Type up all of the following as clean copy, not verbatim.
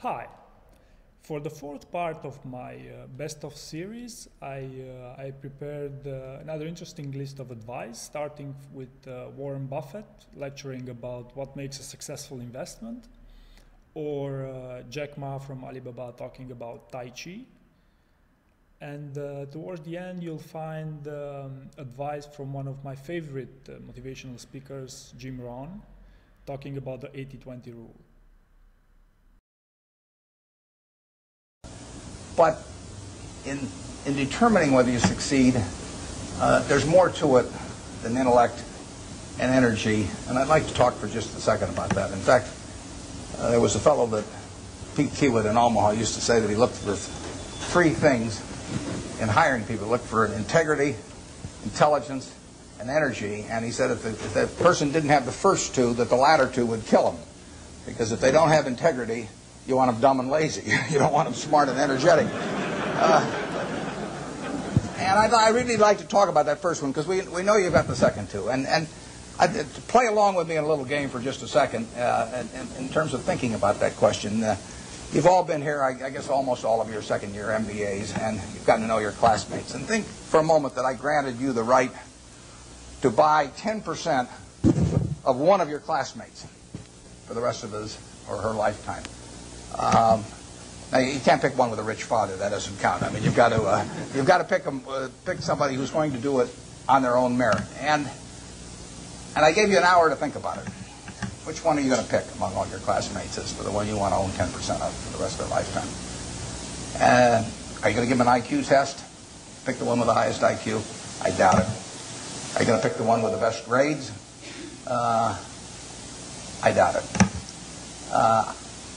Hi. For the fourth part of my best of series, I prepared another interesting list of advice, starting with Warren Buffett lecturing about what makes a successful investment, or Jack Ma from Alibaba talking about Tai Chi. And towards the end, you'll find advice from one of my favorite motivational speakers, Jim Rohn, talking about the 80-20 rule. But in determining whether you succeed, there's more to it than intellect and energy, and I'd like to talk for just a second about that. In fact, there was a fellow that Pete Kiewit in Omaha used to say that he looked for three things in hiring people. He looked for integrity, intelligence, and energy, and he said if that person didn't have the first two, that the latter two would kill him. Because if they don't have integrity, you want them dumb and lazy. You don't want them smart and energetic. And I really like to talk about that first one, because we know you've got the second two. And to play along with me in a little game for just a second, in terms of thinking about that question, you've all been here, I guess almost all of your second-year MBAs, and you've gotten to know your classmates. And think for a moment that I granted you the right to buy 10% of one of your classmates for the rest of his or her lifetime. Now you can't pick one with a rich father. That doesn't count. I mean, you've got to pick somebody who's going to do it on their own merit. And I gave you an hour to think about it. Which one are you going to pick among all your classmates as for the one you want to own 10% of for the rest of their lifetime? Are you going to give them an IQ test? Pick the one with the highest IQ? I doubt it. Are you going to pick the one with the best grades? I doubt it.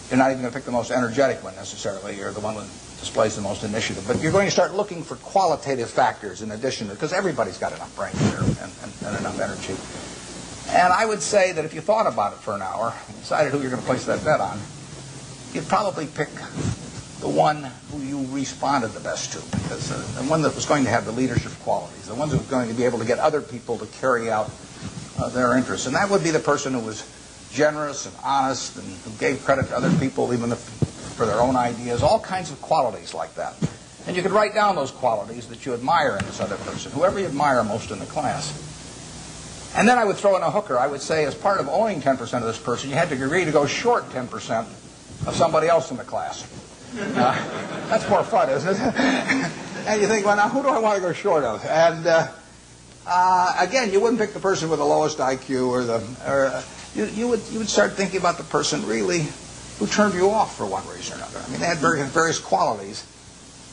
You're not even going to pick the most energetic one necessarily, or the one that displays the most initiative. But you're going to start looking for qualitative factors in addition to, because everybody's got enough brain here and enough energy. And I would say that if you thought about it for an hour and decided who you're going to place that bet on, you'd probably pick the one who you responded the best to, because the one that was going to have the leadership qualities, the ones that were going to be able to get other people to carry out their interests. And that would be the person who was generous and honest and who gave credit to other people even for their own ideas, all kinds of qualities like that. And you could write down those qualities that you admire in this other person, whoever you admire most in the class. And then I would throw in a hooker. I would say as part of owning 10% of this person, you had to agree to go short 10% of somebody else in the class. That's more fun, isn't it? And you think, well, now who do I want to go short of? And again, you wouldn't pick the person with the lowest IQ you would start thinking about the person really who turned you off for one reason or another. I mean, they had various qualities,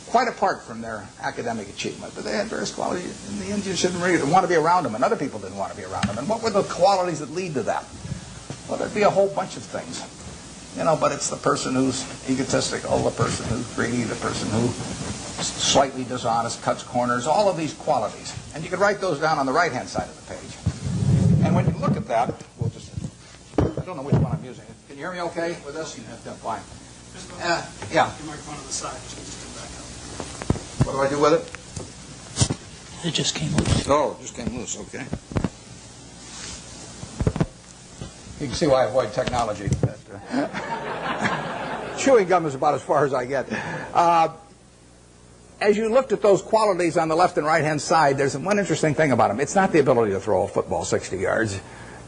quite apart from their academic achievement, but they had various qualities. In the end, you didn't really want to be around them, and other people didn't want to be around them. And what were the qualities that lead to that? Well, there'd be a whole bunch of things, but it's the person who's egotistical, the person who's greedy, the person who's slightly dishonest, cuts corners, all of these qualities. And you could write those down on the right-hand side of the page. And when you look at that, I don't know which one I'm using. Can you hear me okay with this? Yeah, fine. Yeah. Your microphone on the side. Just back up. What do I do with it? It just came loose. Oh, it just came loose. Okay. You can see why I avoid technology. Chewing gum is about as far as I get. As you looked at those qualities on the left and right-hand side, there's one interesting thing about them. It's not the ability to throw a football 60 yards.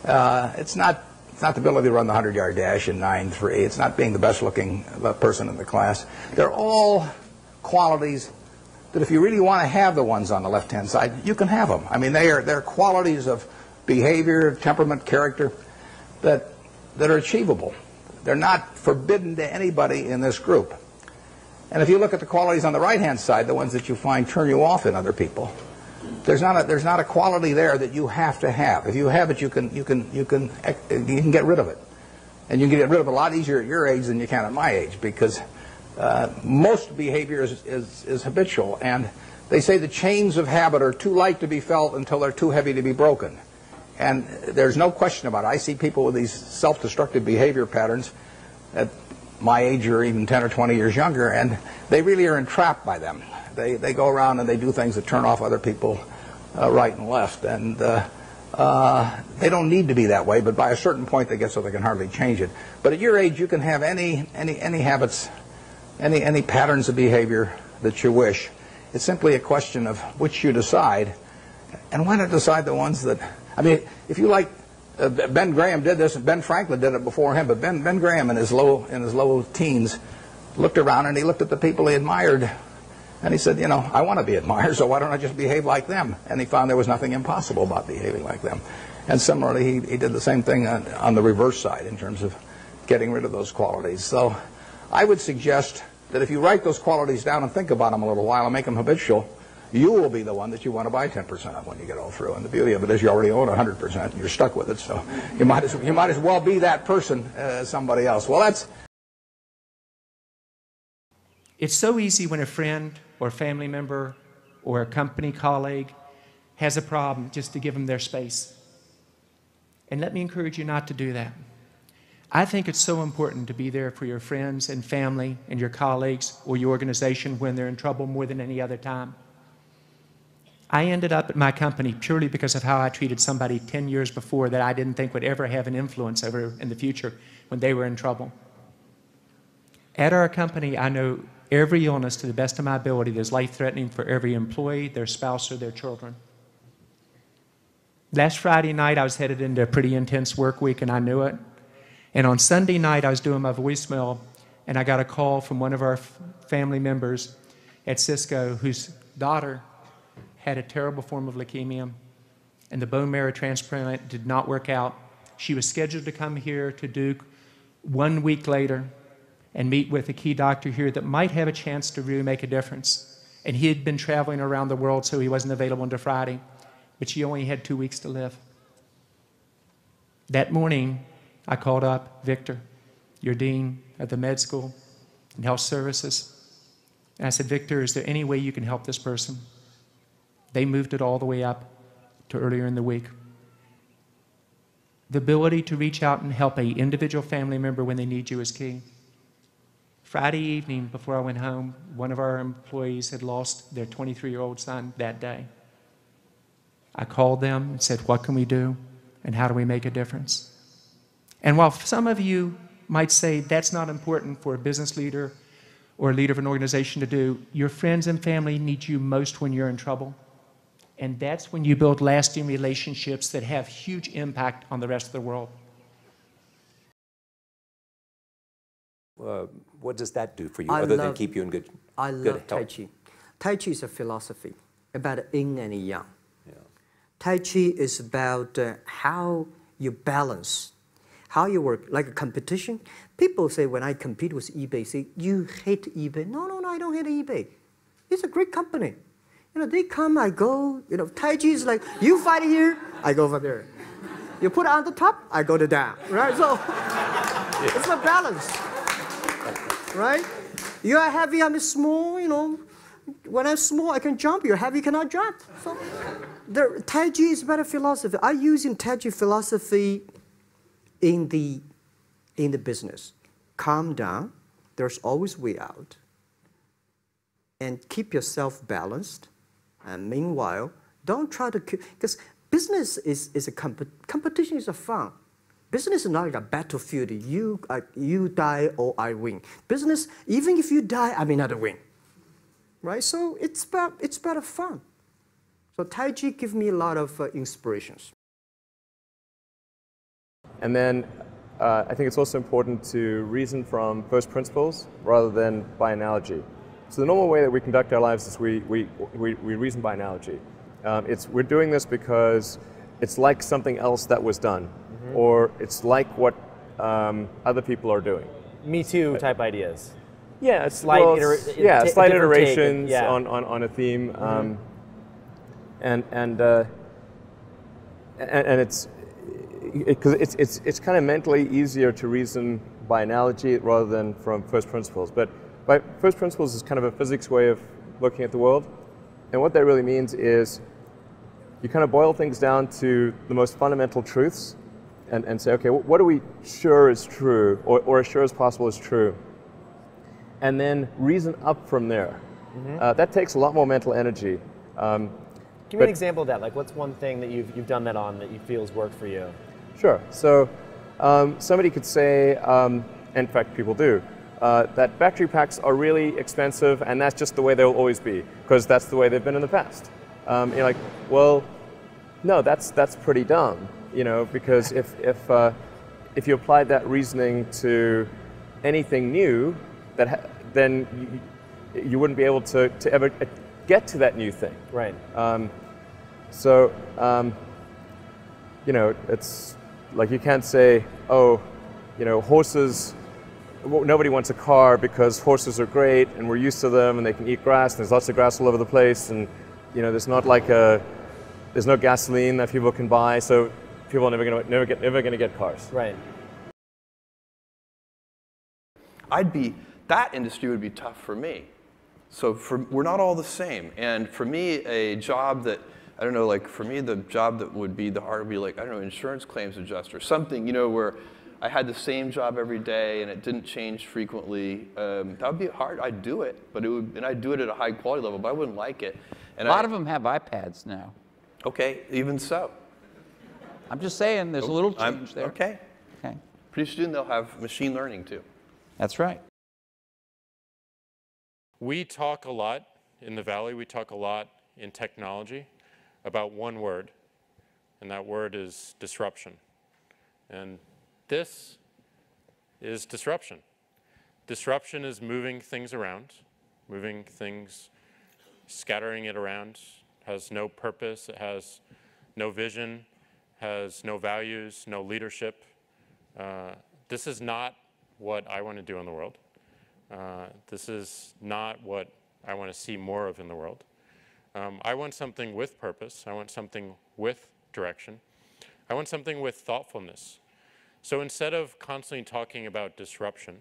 It's not the ability to run the 100-yard dash in 9.3. It's not being the best-looking person in the class. They're all qualities that if you really want to have the ones on the left-hand side, you can have them. I mean, they're qualities of behavior, temperament, character that are achievable. They're not forbidden to anybody in this group. And if you look at the qualities on the right-hand side, the ones that you find turn you off in other people, there's not a quality there that you have to have. If you have it, you can get rid of it, and you can get rid of it a lot easier at your age than you can at my age, because most behavior is habitual, and they say the chains of habit are too light to be felt until they're too heavy to be broken. And there's no question about it. I see people with these self-destructive behavior patterns at my age or even 10 or 20 years younger, and they really are entrapped by them. They go around and they do things that turn off other people right and left. And They don't need to be that way, but by a certain point they get so they can hardly change it. But at your age, you can have any habits, any patterns of behavior that you wish. It's simply a question of which you decide, and why not decide the ones that, I mean, if you like, Ben Graham did this, and Ben Franklin did it before him, but Ben Graham in his low teens looked around and he looked at the people he admired, and he said, you know, I want to be admired, so why don't I just behave like them? And he found there was nothing impossible about behaving like them. And similarly, he did the same thing on the reverse side in terms of getting rid of those qualities. So I would suggest that if you write those qualities down and think about them a little while and make them habitual, you will be the one that you want to buy 10% of when you get all through. And the beauty of it is you already own 100%, and you're stuck with it. So you might as well be that person as somebody else. Well, that's... It's so easy when a friend or family member or a company colleague has a problem just to give them their space. And let me encourage you not to do that. I think it's so important to be there for your friends and family and your colleagues or your organization when they're in trouble more than any other time. I ended up at my company purely because of how I treated somebody 10 years before that I didn't think would ever have an influence over in the future when they were in trouble. At our company, I know every illness to the best of my ability that is life-threatening for every employee, their spouse, or their children. Last Friday night, I was headed into a pretty intense work week, and I knew it. And on Sunday night, I was doing my voicemail, and I got a call from one of our family members at Cisco whose daughter had a terrible form of leukemia, and the bone marrow transplant did not work out. She was scheduled to come here to Duke 1 week later and meet with a key doctor here that might have a chance to really make a difference. And he had been traveling around the world, so he wasn't available until Friday, but she only had 2 weeks to live. That morning, I called up Victor, your dean of the med school and health services, and I said, Victor, is there any way you can help this person? They moved it all the way up to earlier in the week. The ability to reach out and help an individual family member when they need you is key. Friday evening, before I went home, one of our employees had lost their 23-year-old son that day. I called them and said, what can we do, and how do we make a difference? And while some of you might say that's not important for a business leader or a leader of an organization to do, your friends and family need you most when you're in trouble. And that's when you build lasting relationships that have huge impact on the rest of the world. What does that do for you, other than keep you in good health? I love Tai Chi. Tai Chi is a philosophy about yin and yang. Yeah. Tai Chi is about how you balance, how you work, like a competition. People say when I compete with eBay, say, you hate eBay. No, I don't hate eBay. It's a great company. You know, they come, I go. You know, Tai Chi is like, you fight here, I go over there. You put it on the top, I go to down, right? So it's a balance, right? You are heavy, I'm small, you know. When I'm small, I can jump. You're heavy, you cannot jump. So the Tai Chi is about a philosophy. I'm using Tai Chi philosophy in the business. Calm down. There's always way out. And keep yourself balanced. And meanwhile, don't try to, because business is a competition is a fun. Business is not like a battlefield. You die or I win. Business, even if you die, I may not win. Right? So it's about fun. So Tai Chi gives me a lot of inspirations. And then I think it's also important to reason from first principles rather than by analogy. So the normal way that we conduct our lives is we reason by analogy. We're doing this because it's like something else that was done, or it's like what other people are doing. Me too type ideas. Yeah, it's slight iterations yeah. on a theme, and it's because it's kind of mentally easier to reason by analogy rather than from first principles. But by first principles is kind of a physics way of looking at the world, and what that really means is you kind of boil things down to the most fundamental truths, and say, okay, what are we sure is true, or as sure as possible is true, and then reason up from there. That takes a lot more mental energy. Give me an example of that. Like, what's one thing that you've done that on that you feel has worked for you? Sure. So somebody could say, in fact, people do, that battery packs are really expensive, and that's just the way they'll always be, because that's the way they've been in the past. You're like, well, no, that's pretty dumb, you know, because if you applied that reasoning to anything new, then you wouldn't be able to ever get to that new thing. Right. You know, it's like you can't say, oh, you know, horses, nobody wants a car because horses are great and we're used to them and they can eat grass and there's lots of grass all over the place, and you know, there's no gasoline that people can buy, so people are never going to get cars. Right. That industry would be tough for me. So we're not all the same. And for me, a job that, I don't know, like for me, the job that would be the hard would be like, I don't know, insurance claims adjuster, something, you know, where I had the same job every day and it didn't change frequently. That would be hard. I'd do it, and I'd do it at a high quality level, but I wouldn't like it. And a lot of them have iPads now. Okay, even so. I'm just saying, there's a little change there. Okay. Okay. Pretty soon they'll have machine learning too. That's right. We talk a lot in the Valley, we talk a lot in technology about one word, and that word is disruption. And this is disruption. Disruption is moving things around, moving things, scattering it around, has no purpose, it has no vision, has no values, no leadership. This is not what I want to do in the world. This is not what I want to see more of in the world. I want something with purpose. I want something with direction. I want something with thoughtfulness. So instead of constantly talking about disruption,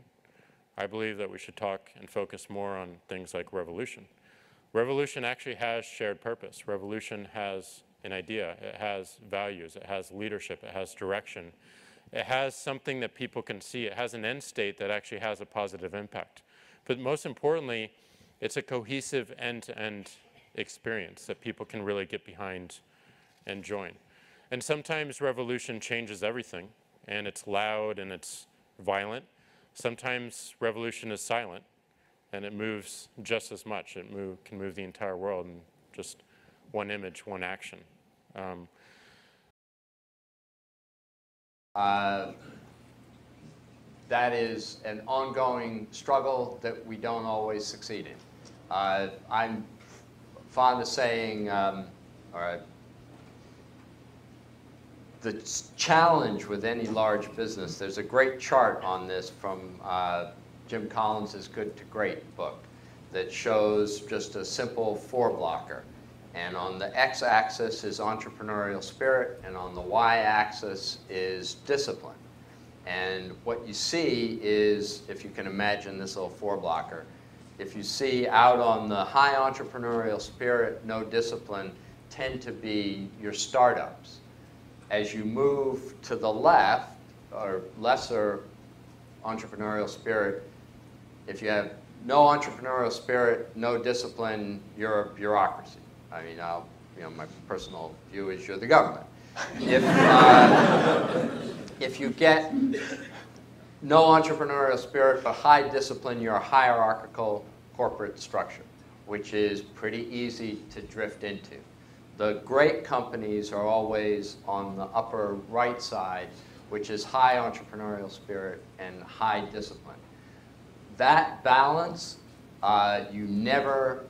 I believe that we should talk and focus more on things like revolution. Revolution actually has shared purpose. Revolution has an idea. It has values. It has leadership. It has direction. It has something that people can see. It has an end state that actually has a positive impact. But most importantly, it's a cohesive end-to-end experience that people can really get behind and join. And sometimes revolution changes everything, and it's loud and it's violent. Sometimes revolution is silent, and it moves just as much. It can move the entire world in just one image, one action. That is an ongoing struggle that we don't always succeed in. I'm fond of saying, the challenge with any large business, there's a great chart on this from Jim Collins' Good to Great book that shows just a simple four-blocker. And on the x-axis is entrepreneurial spirit, and on the y-axis is discipline. And what you see is, if you can imagine this little four-blocker, if you see out on the high entrepreneurial spirit, no discipline, tend to be your startups. As you move to the left, or lesser entrepreneurial spirit, if you have no entrepreneurial spirit, no discipline, you're a bureaucracy. I mean, my personal view is you're the government. If you get no entrepreneurial spirit but high discipline, you're a hierarchical corporate structure, which is pretty easy to drift into. The great companies are always on the upper right side, which is high entrepreneurial spirit and high discipline. That balance, you never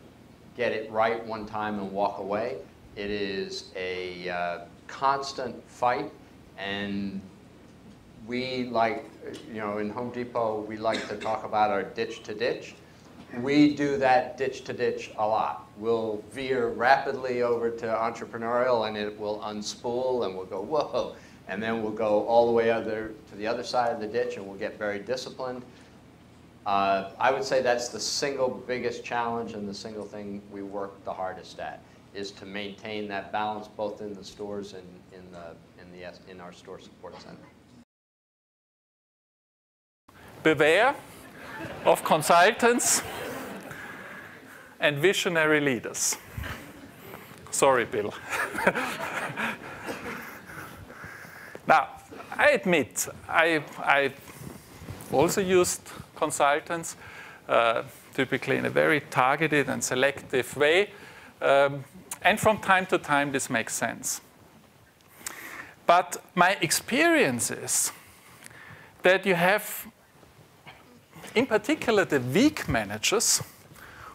get it right one time and walk away. It is a constant fight, and we like, in Home Depot, we like to talk about our ditch to ditch. We do that ditch to ditch a lot. We'll veer rapidly over to entrepreneurial, and it will unspool, and we'll go, whoa, and then we'll go all the way to the other side of the ditch, and we'll get very disciplined. I would say that's the single biggest challenge and the single thing we work the hardest at, is to maintain that balance both in the stores and in our store support center. Beware of consultants and visionary leaders. Sorry, Bill. Now, I admit, I also used consultants, typically in a very targeted and selective way. And from time to time, this makes sense. But my experience is that you have, in particular, the weak managers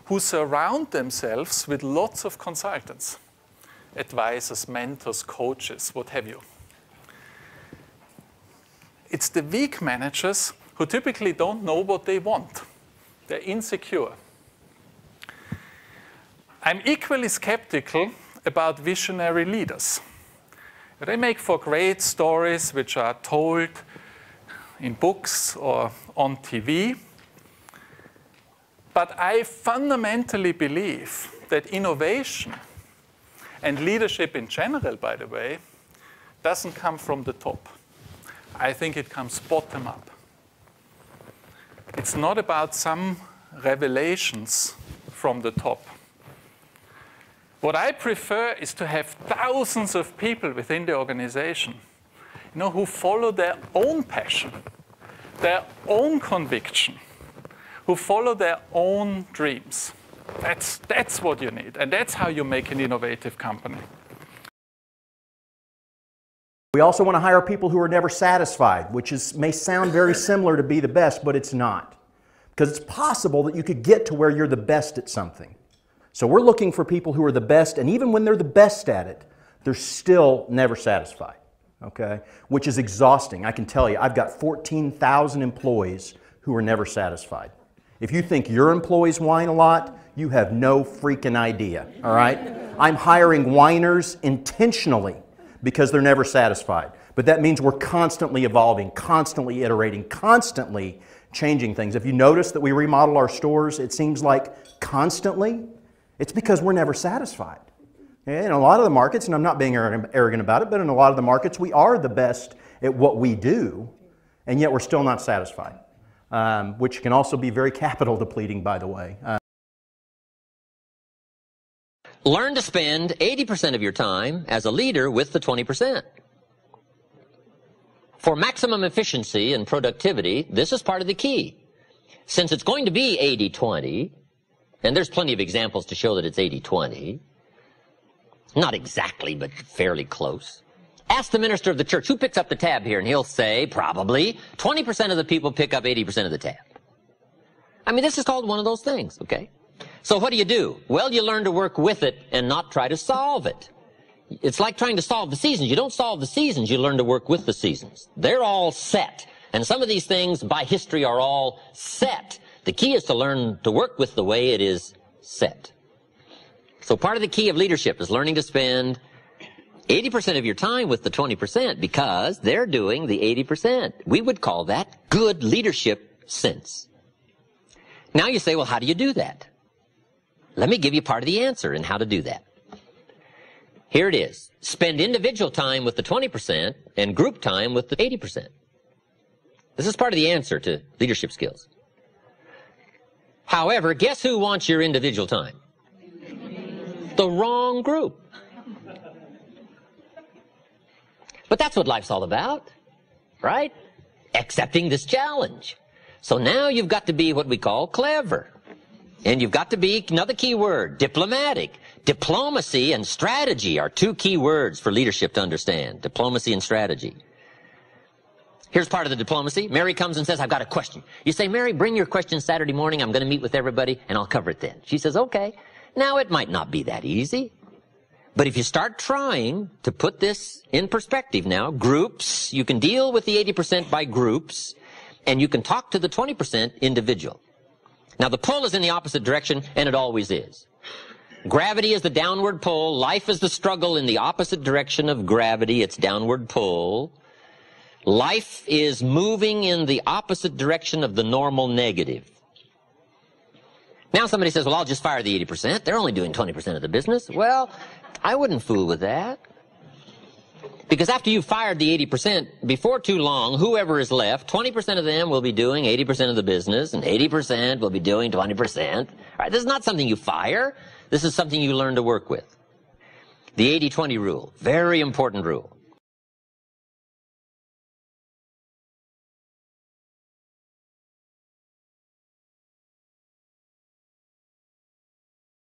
who surround themselves with lots of consultants, advisors, mentors, coaches, what have you. It's the weak managers who typically don't know what they want. They're insecure. I'm equally skeptical about visionary leaders. They make for great stories which are told in books or on TV. But I fundamentally believe that innovation and leadership in general, by the way, doesn't come from the top. I think it comes bottom up. It's not about some revelations from the top. What I prefer is to have thousands of people within the organization, who follow their own passion, their own conviction, who follow their own dreams. That's what you need, and that's how you make an innovative company. We also want to hire people who are never satisfied, which may sound very similar to be the best, but it's not. Because it's possible that you could get to where you're the best at something. So we're looking for people who are the best, and even when they're the best at it, they're still never satisfied, okay? Which is exhausting. I can tell you, I've got 14,000 employees who are never satisfied. If you think your employees whine a lot, you have no freaking idea, all right? I'm hiring whiners intentionally because they're never satisfied. But that means we're constantly evolving, constantly iterating, constantly changing things. If you notice that we remodel our stores, it seems like constantly, it's because we're never satisfied. In a lot of the markets, and I'm not being arrogant about it, but in a lot of the markets, we are the best at what we do, and yet we're still not satisfied, which can also be very capital depleting, by the way. Learn to spend 80% of your time as a leader with the 20%. For maximum efficiency and productivity, this is part of the key. Since it's going to be 80-20, and there's plenty of examples to show that it's 80-20, not exactly, but fairly close. Ask the minister of the church, who picks up the tab here? And he'll say, probably, 20% of the people pick up 80% of the tab. I mean, this is called one of those things, okay? So what do? Well, you learn to work with it and not try to solve it. It's like trying to solve the seasons. You don't solve the seasons, you learn to work with the seasons. They're all set. And some of these things by history are all set. The key is to learn to work with the way it is set. So part of the key of leadership is learning to spend 80% of your time with the 20% because they're doing the 80%. We would call that good leadership sense. Now you say, well, how do you do that? Let me give you part of the answer in how to do that. Here it is. Spend individual time with the 20% and group time with the 80%. This is part of the answer to leadership skills. However, guess who wants your individual time? The wrong group. But that's what life's all about, right? Accepting this challenge. So now you've got to be what we call clever. And you've got to be, another key word, diplomatic. Diplomacy and strategy are two key words for leadership to understand. Diplomacy and strategy. Here's part of the diplomacy. Mary comes and says, I've got a question. You say, Mary, bring your question Saturday morning. I'm going to meet with everybody, and I'll cover it then. She says, okay. Now, it might not be that easy. But if you start trying to put this in perspective now, groups, you can deal with the 80% by groups, and you can talk to the 20% individual. Now, the pull is in the opposite direction, and it always is. Gravity is the downward pull. Life is the struggle in the opposite direction of gravity. It's downward pull. Life is moving in the opposite direction of the normal negative. Now somebody says, well, I'll just fire the 80%. They're only doing 20% of the business. Well, I wouldn't fool with that. Because after you've fired the 80%, before too long, whoever is left, 20% of them will be doing 80% of the business, and 80% will be doing 20%. Right? This is not something you fire. This is something you learn to work with. The 80-20 rule, very important rule.